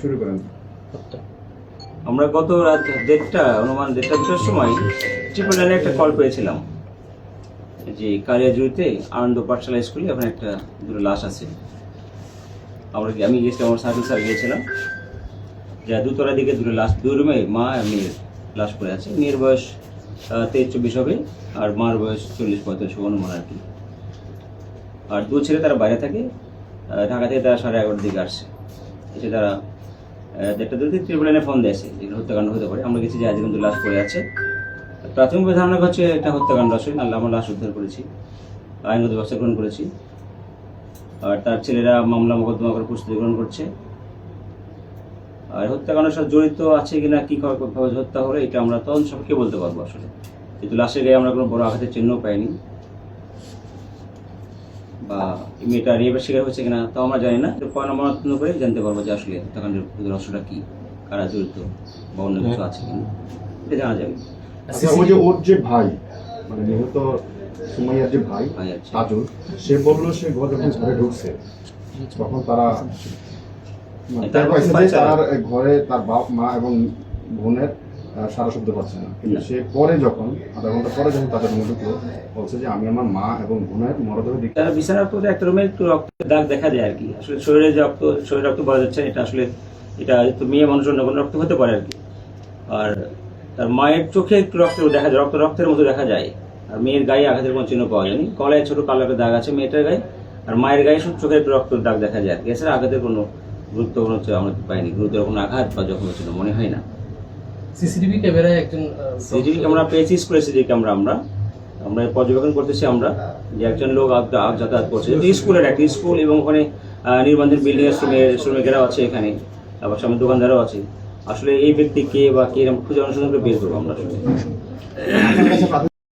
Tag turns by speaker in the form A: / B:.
A: শুরু করেন।
B: আমরা গত রাত অনুমান 1:30টার সময় ট্রিপল লাইনে একটা কল পেয়েছিলাম যে কালিয়াজুড়িতে আনন্দ পাঠশালা স্কুলে ওখানে একটা দুটো লাশ আছে। আমি গিয়েছিলাম, আমার সার্কেল স্যার গিয়েছিলাম, যে দুতলা দিকে দুটো লাশ, দুই রুমে মা আর মেয়ের লাশ পড়ে আছে। মেয়ের বয়স 23-24 হবে আর মার বয়স 40-45 অনুমান আর কি। আর দু ছেলে তারা বাইরে থাকে, ঢাকা থেকে তারা 11:30টার দিকে আসছে। এসে তারা 1:30 ট্রিপল লাইনে ফোন দিয়েছে যে হত্যাকাণ্ড হতে পারে। আমরা গেছি যে আজ কিন্তু লাশ পড়ে আছে। প্রাথমিক ধারণা হচ্ছে এটা হত্যাকাণ্ড আসলে, নাহলে আমরা লাশ উদ্ধার করেছি, আইনগত ব্যবস্থা গ্রহণ করেছি। আর তার ছেলেরা মামলা মোকদ্দমা করে প্রস্তুতি গ্রহণ করছে। আর হত্যাকাণ্ডের সাথে জড়িত আছে কিনা, কি ভাবে হত্যা হলো, এটা আমরা তখন সবকে বলতে পারবো আসলে। কিন্তু লাশের গায়ে আমরা কোনো বড় আঘাতের চিহ্ন পাইনি, বা মেয়েটা রেপের শিকার হয়েছে কিনা তাও আমরা জানি না। পয়নামতন করে জানতে পারবো যে আসলে হত্যাকাণ্ডের রহস্যটা কি, কারা জড়িত বা অন্য কিছু আছে কিনা, এটা জানা যাবে।
A: ওই যে ওর যে ভাই, মানে নিহত সুমাইয়ার যে ভাই তাজুল, সে বললো সে যখন ঘরে ঢুকছে তখন তারা তার ঘরে তার বাপ মা এবং বোনের সারা শব্দ পাচ্ছে না। কিন্তু সে পরে যখন আধা ঘন্টা পরে যখন তাদের মধ্যে ঢুকলো, বলছে যে আমি আমার মা এবং বোনের মরদেহ
B: তারা বিছানার পরে একটা রুমে একটু রক্তের দাগ দেখা যায় আর কি। আসলে শরীরে যে রক্ত বলা যাচ্ছে এটা আসলে, এটা তো মেয়ে মানুষের অন্য কোনো রক্ত হতে পারে আর কি। আর তার মায়ের চোখে একটু রক্ত দেখা যায়, রক্তের মতো দেখা যায়। আর মেয়ের গায়ে আঘাতের কোনো চিহ্ন পাওয়া যায়নি। গলায় ছোট কালো একটা দাগ আছে মেয়েটার গায়ে, আর মায়ের গায়ে শুধু চোখে একটু রক্তের দাগ দেখা যায় আর কি। এছাড়া আঘাতের কোনো গুরুত্বপূর্ণ আমরা পাইনি, গুরুতর কোনো আঘাত বা জখম হচ্ছিল মনে হয় না।
C: সিসিটিভি ক্যামেরায় একজন
B: সিসিটিভি ক্যামেরা পেয়েছি, স্কুলের সিসিটিভি ক্যামেরা আমরা পর্যবেক্ষণ করতেছি আমরা, যে একজন লোক যাতায়াত করছে স্কুলের একটা স্কুল, এবং ওখানে নির্মাণের বিল্ডিং এর শ্রমিকেরাও আছে এখানে, আবার সামনে দোকানদারও আছে। আসলে এই ব্যক্তি কে বা কে খুঁজে অনুসন্ধান করে বের করবো আমরা আসলে।